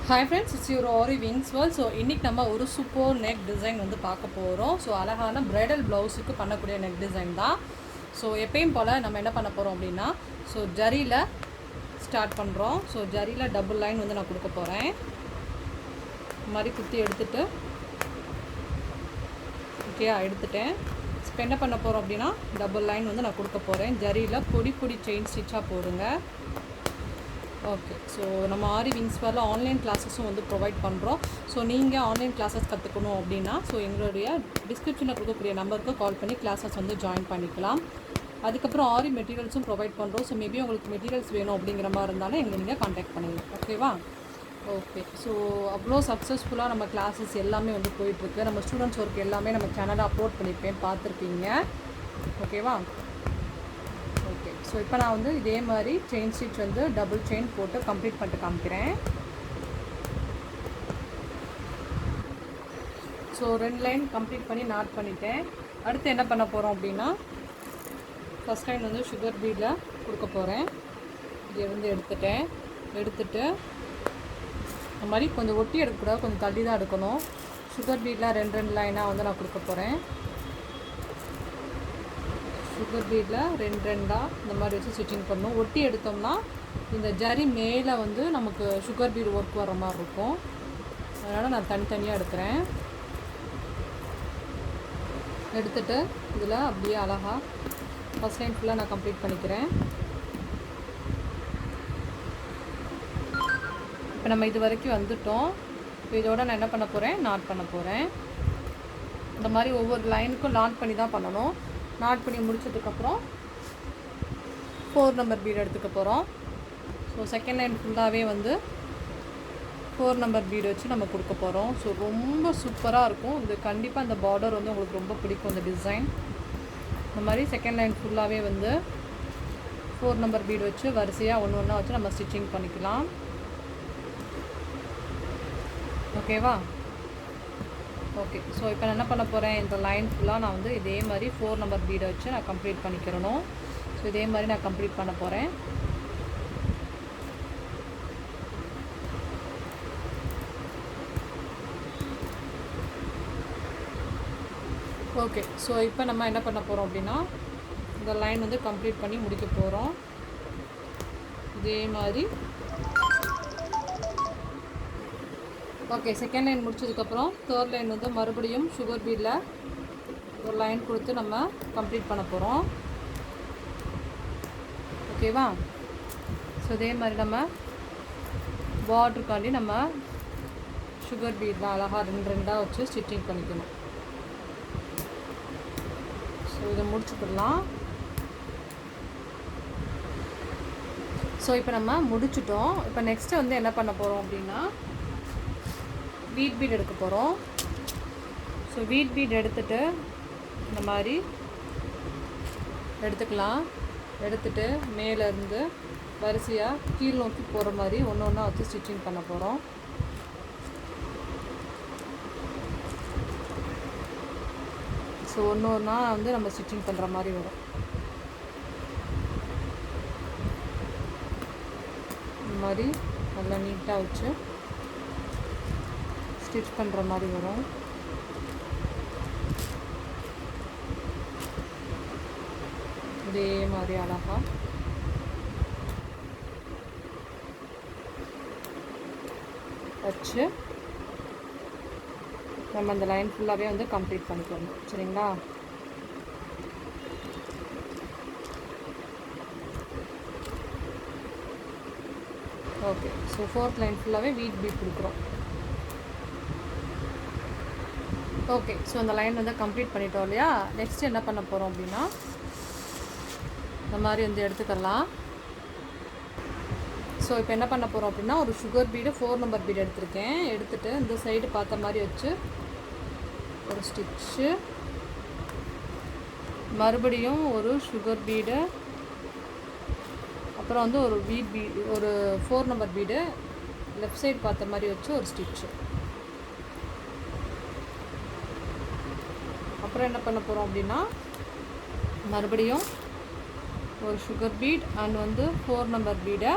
Hi friends, it's your Aariwingsworld. So இன்னைக்கு நம்ம ஒரு சூப்பர் நெக் டிசைன் வந்து பார்க்க போகிறோம். ஸோ அழகான பிரைடல் ப்ளவுஸுக்கு பண்ணக்கூடிய நெக் டிசைன் தான். ஸோ எப்பயும் போல் நம்ம என்ன பண்ண போகிறோம் அப்படின்னா, ஸோ ஜரியில் ஸ்டார்ட் பண்ணுறோம். ஸோ ஜரியில் டபுள் லைன் வந்து நான் கொடுக்க போகிறேன். இந்த மாதிரி குத்தி எடுத்துகிட்டு ஓகே எடுத்துட்டேன். இப்போ என்ன பண்ண போகிறோம் அப்படின்னா, டபுள் லைன் வந்து நான் கொடுக்க போகிறேன். ஜரியில் பொடி செயின் ஸ்டிச்சாக போடுங்க. ஓகே, ஸோ நம்ம ஆரிவிங்ஸ்வேர்டில் ஆன்லைன் கிளாஸஸும் வந்து ப்ரொவைட் பண்ணுறோம். ஸோ நீங்கள் ஆன்லைன் கிளாஸஸ் கற்றுக்கணும் அப்படின்னா ஸோ எங்களுடைய டிஸ்கிரிப்ஷனில் கொடுக்கக்கூடிய நம்பருக்கு கால் பண்ணி கிளாஸஸ் வந்து ஜாயின் பண்ணிக்கலாம். அதுக்கப்புறம் ஆரி மெட்டீரியல்ஸும் ப்ரொவைட் பண்ணுறோம். ஸோ மேபி உங்களுக்கு மெட்டீரியல்ஸ் வேணும் அப்படிங்கிற மாதிரி இருந்தாலும் எங்களை நீங்கள் கான்டாக்ட் பண்ணுங்கள். ஓகேவா? ஓகே, ஸோ அவ்வளோ சக்ஸஸ்ஃபுல்லாக நம்ம கிளாஸஸ் எல்லாமே வந்து போயிட்டுருக்கு. நம்ம ஸ்டூடெண்ட்ஸ் ஒர்க் எல்லாமே நம்ம சேனலில் அப்லோட் பண்ணியிருப்பேன், பார்த்துருப்பீங்க. ஓகேவா? ஓகே, ஸோ இப்போ நான் வந்து இதே மாதிரி செயின் ஸ்டிச் வந்து டபுள் செயின் போட்டு கம்ப்ளீட் பண்ணிட்டு காமிக்கிறேன். ஸோ 2 லைன் கம்ப்ளீட் பண்ணி நாட் பண்ணிட்டேன். அடுத்து என்ன பண்ண போகிறோம் அப்படின்னா, ஃபஸ்ட் லைன் வந்து சுகர் பீடில் கொடுக்க போகிறேன். இதை வந்து எடுத்துட்டு இந்த மாதிரி கொஞ்சம் ஒட்டி எடுக்கக்கூடாது, கொஞ்சம் தள்ளி தான் எடுக்கணும். சுகர் பீடில் 2 லைனாக வந்து நான் கொடுக்க போகிறேன். சுகர் பீடில் 2 இந்த மாதிரி வச்சு ஸ்டிச்சிங் பண்ணணும். ஒட்டி எடுத்தோம்னா இந்த ஜரி மேலே வந்து நமக்கு சுகர் பீடு ஒர்க் வர மாதிரி இருக்கும். அதனால் நான் தனித்தனியாக எடுக்கிறேன். எடுத்துகிட்டு இதில் அப்படியே அழகாக ஃபஸ்ட் லைன் ஃபுல்லாக நான் கம்ப்ளீட் பண்ணிக்கிறேன். இப்போ நம்ம இது வரைக்கும் வந்துட்டோம். இப்போ இதோட நான் என்ன பண்ண போகிறேன், நாட் பண்ண போகிறேன். இந்த மாதிரி ஒவ்வொரு லைனுக்கும் நாட் பண்ணி தான் பண்ணணும். நாட் பண்ணி முடிச்சதுக்கப்புறம் 4 நம்பர் பீடு எடுத்துக்க போகிறோம். ஸோ செகண்ட் லைன் ஃபுல்லாகவே வந்து 4 நம்பர் பீடு வச்சு நம்ம கொடுக்க போகிறோம். ஸோ ரொம்ப சூப்பராக இருக்கும் இது. கண்டிப்பாக இந்த பார்டர் வந்து உங்களுக்கு ரொம்ப பிடிக்கும், இந்த டிசைன். இந்த மாதிரி செகண்ட் லைன் ஃபுல்லாகவே வந்து 4 நம்பர் பீடு வச்சு வரிசையாக ஒன்று வச்சு நம்ம ஸ்டிச்சிங் பண்ணிக்கலாம். ஓகேவா? ஓகே, ஸோ இப்போ நான் என்ன பண்ண போகிறேன், இந்த லைன் ஃபுல்லாக நான் வந்து இதே மாதிரி 4 நம்பர் பீடை வச்சு நான் கம்ப்ளீட் பண்ணிக்கிறணும். ஸோ இதே மாதிரி நான் கம்ப்ளீட் பண்ண போகிறேன். ஓகே, ஸோ இப்போ நம்ம என்ன பண்ண போகிறோம் அப்படின்னா, இந்த லைன் வந்து கம்ப்ளீட் பண்ணி முடிக்க போகிறோம். இதே மாதிரி ஓகே, செகண்ட் லைன் முடிச்சதுக்கப்புறம் தேர்ட் லைன் வந்து மறுபடியும் சுகர் பீடில் ஒரு லைன் கொடுத்து நம்ம கம்ப்ளீட் பண்ண போகிறோம். ஓகேவா? ஸோ இதே மாதிரி நம்ம பார்டருக்காண்டி நம்ம சுகர் பீடில் அழகாக 2 வச்சு ஸ்டிச்சிங் பண்ணிக்கணும். ஸோ இதை முடிச்சுக்கலாம். ஸோ இப்போ நம்ம முடிச்சிட்டோம். இப்போ நெக்ஸ்ட்டு வந்து என்ன பண்ண போகிறோம் அப்படின்னா, வீட் பீட் எடுக்க போகிறோம். ஸோ வீட் பீட் எடுத்துகிட்டு இந்த மாதிரி எடுத்துக்கலாம். எடுத்துகிட்டு மேலேருந்து வரிசையாக கீழ் நோக்கி போகிற மாதிரி ஒன்று வச்சு ஸ்டிச்சிங் பண்ண போகிறோம். ஸோ ஒன்று வந்து நம்ம ஸ்டிச்சிங் பண்ணுற மாதிரி வரும். இந்த மாதிரி நல்லா நீட்டாக வச்சு ஸ்டிச் பண்ணுற மாதிரி வரும். இதே மாதிரி அழகாக வச்சு நம்ம அந்த லைன் ஃபுல்லாகவே வந்து கம்ப்ளீட் பண்ணிக்கணும். சரிங்களா? ஓகே, ஸோ 4th லைன் ஃபுல்லாகவே வீட் பீட் கொடுக்குறோம். ஓகே, ஸோ அந்த லைன் வந்து கம்ப்ளீட் பண்ணிட்டோம் இல்லையா? நெக்ஸ்ட் என்ன பண்ண போகிறோம் அப்படின்னா, இந்த மாதிரி வந்து எடுத்துக்கலாம். ஸோ இப்போ என்ன பண்ண போகிறோம் அப்படின்னா, ஒரு சுகர் பீடு 4 நம்பர் பீடு எடுத்திருக்கேன். எடுத்துகிட்டு இந்த சைடு பார்த்த மாதிரி வச்சு ஒரு ஸ்டிச்சு, மறுபடியும் ஒரு சுகர் பீடு, அப்புறம் வந்து ஒரு ஒரு 4 நம்பர் பீடு லெஃப்ட் சைடு பார்த்த மாதிரி வச்சு ஒரு ஸ்டிச்சு. அப்புறம் என்ன பண்ண போகிறோம் அப்படின்னா, மறுபடியும் ஒரு சுகர் பீட் அண்ட் வந்து 4 நம்பர் பீடை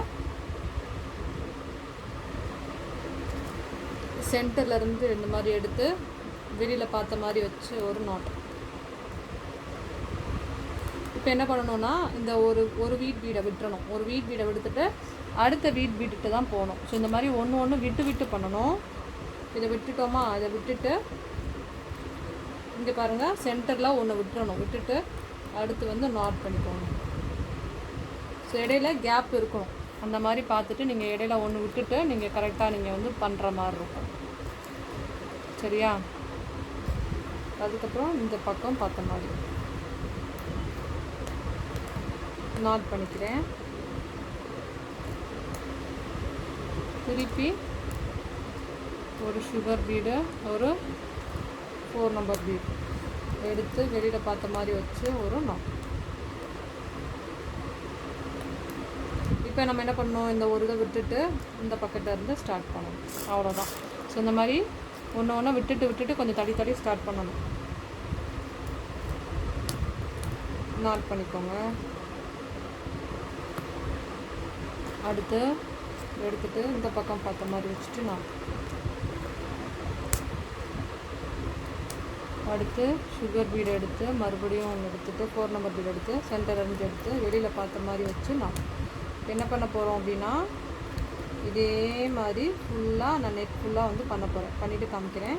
சென்டர்லேருந்து இந்த மாதிரி எடுத்து வெளியில் பார்த்த மாதிரி வச்சு ஒரு நாட். இப்போ என்ன பண்ணணும்னா இந்த ஒரு வீட் பீடை விட்டுறணும். ஒரு வீட் பீடை விடுத்துட்டு அடுத்த வீட் பீட்டுட்டு தான் போகணும். ஸோ இந்த மாதிரி ஒன்று விட்டு விட்டு பண்ணணும். இதை விட்டுட்டோமா, இதை விட்டுட்டு இங்கே பாருங்கள் சென்டரில் ஒன்று விட்டுறணும். விட்டுட்டு அடுத்து வந்து நாட் பண்ணிக்கோங்க. ஸோ இடையில கேப் இருக்கணும். அந்த மாதிரி பார்த்துட்டு நீங்கள் இடையில ஒன்று விட்டுட்டு நீங்கள் கரெக்டாக நீங்கள் வந்து பண்ணுற மாதிரி இருக்கும். சரியா? அதுக்கப்புறம் இந்த பக்கம் பார்த்த மாதிரி நாட் பண்ணிக்கிறேன். திருப்பி ஒரு சுகர் பீடு, ஒரு 4 நம்பர் பீடு எடுத்து வெளியில் பார்த்த மாதிரி வச்சு ஒரு நாட். இப்போ நம்ம என்ன பண்ணணும், இந்த ஒரு இதை விட்டுட்டு இந்த பக்கத்தில் இருந்து ஸ்டார்ட் பண்ணணும். அவ்வளோதான். ஸோ இந்த மாதிரி ஒன்று விட்டுட்டு கொஞ்சம் தடி ஸ்டார்ட் பண்ணணும். நாட் பண்ணிக்கோங்க. அடுத்து எடுத்துட்டு இந்த பக்கம் பார்த்த மாதிரி வச்சுட்டு நாட். அடுத்து சுகர் பீடு எடுத்து மறுபடியும் ஒன்று எடுத்துகிட்டு 4 நம்பர் பீடு எடுத்து சென்டர்லேருந்து எடுத்து வெளியில் பார்த்த மாதிரி வச்சு நாட். என்ன பண்ண போகிறோம் அப்படின்னா இதே மாதிரி ஃபுல்லாக நான் நெட் ஃபுல்லாக வந்து பண்ண போகிறேன். பண்ணிவிட்டு காமிக்கிறேன்.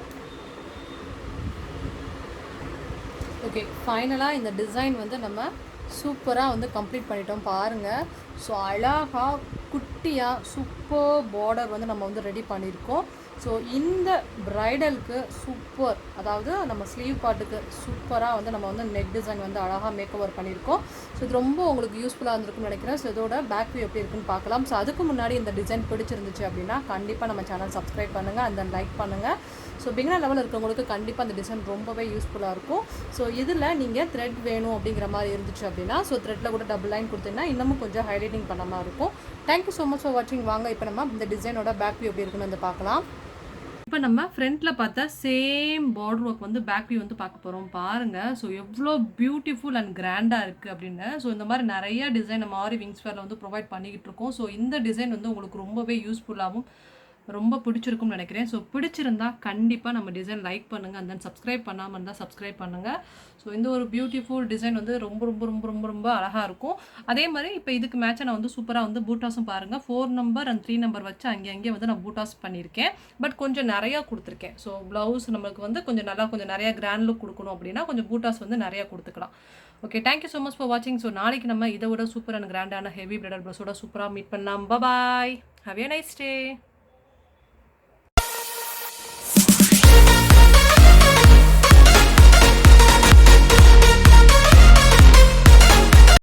ஓகே, ஃபைனலாக இந்த டிசைன் வந்து நம்ம சூப்பராக வந்து கம்ப்ளீட் பண்ணிட்டோம் பாருங்கள். ஸோ அழகாக குட்டியாக சூப்பர் பார்டர் வந்து நம்ம வந்து ரெடி பண்ணியிருக்கோம். ஸோ இந்த ப்ரைடலுக்கு சூப்பர், அதாவது நம்ம ஸ்லீவ் பார்ட்டுக்கு சூப்பராக வந்து நம்ம வந்து நெக் டிசைன் வந்து அழகாக மேக் ஓவர் பண்ணியிருக்கோம். ஸோ இது ரொம்ப உங்களுக்கு யூஸ்ஃபுல்லாக இருந்திருக்குன்னு நினைக்கிறேன். ஸோ இதோட பேக் வியூ எப்படி இருக்குன்னு பார்க்கலாம். ஸோ அதுக்கு முன்னாடி இந்த டிசைன் பிடிச்சிருந்துச்சு அப்படின்னா கண்டிப்பாக நம்ம சேனல் சப்ஸ்கிரைப் பண்ணுங்கள், அந்த லைக் பண்ணுங்கள். ஸோ பிகினர் லெவலில் இருக்கவங்களுக்கு கண்டிப்பாக அந்த டிசைன் ரொம்பவே யூஸ்ஃபுல்லாக இருக்கும். ஸோ இதில் நீங்கள் த்ரெட் வேணும் அப்படிங்கிற மாதிரி இருந்துச்சு அப்படின்னா ஸோ த்ரெட்டில் கூட டபுள் லைன் கொடுத்தீங்கன்னா இன்னமும் கொஞ்சம் ஹைலைட்டிங் பண்ண மாதிரி இருக்கும். தேங்க்யூ ஸோ மச் ஃபார் வாட்சிங். வாங்க இப்போ நம்ம இந்த டிசைனோட பேக் வியூ எப்படி இருக்குன்னு வந்து பார்க்கலாம். இப்போ நம்ம ஃப்ரண்ட்டில் பார்த்தா சேம் பார்டர் ஒர்க் வந்து பேக் வியூ வந்து பார்க்க போகிறோம் பாருங்கள். ஸோ எவ்வளோ பியூட்டிஃபுல் அண்ட் கிராண்டாக இருக்குது அப்படின்னு. ஸோ இந்த மாதிரி நிறைய டிசைன் நம்ம ஆரி விங்ஸ்வேரில் வந்து ப்ரொவைட் பண்ணிக்கிட்டு இருக்கோம். ஸோ இந்த டிசைன் வந்து உங்களுக்கு ரொம்பவே யூஸ்ஃபுல்லாகவும் ரொம்ப பிடிச்சிருக்கும்னு நினைக்கிறேன். ஸோ பிடிச்சிருந்தா கண்டிப்பாக நம்ம டிசைன் லைக் பண்ணுங்கள், அண்ட் தென் சப்ஸ்கிரைப் பண்ணாமல் இருந்தால் சப்ஸ்கிரைப் பண்ணுங்கள். ஸோ இந்த ஒரு பியூட்டிஃபுல் டிசைன் வந்து ரொம்ப ரொம்ப ரொம்ப ரொம்ப ரொம்ப அழகாக இருக்கும். அதே மாதிரி இப்போ இதுக்கு மேட்சாக நான் வந்து சூப்பராக வந்து பூட்டாஸும் பாருங்கள் 4 நம்பர் அண்ட் 3 நம்பர் வச்சு அங்கேயே வந்து நான் பூட்டாஸ் பண்ணியிருக்கேன். பட் கொஞ்சம் நிறையா கொடுத்துருக்கேன். ஸோ ப்ளவுஸ் நம்மளுக்கு வந்து கொஞ்சம் நிறையா கிராண்ட் லுக் கொடுக்கணும் அப்படின்னா கொஞ்சம் பூட்டாஸ் வந்து நிறையா கொடுத்துக்கலாம். Okay, thank you so much for வாட்சிங். ஸோ நாளைக்கு நம்ம இதை விட சூப்பர் அண்ட் கிராண்டான ஹெவி பிரைடல் ப்ளவுஸோட சூப்பராக மீட் பண்ணலாம். பாய், ஹேவ் எ நைஸ் டே.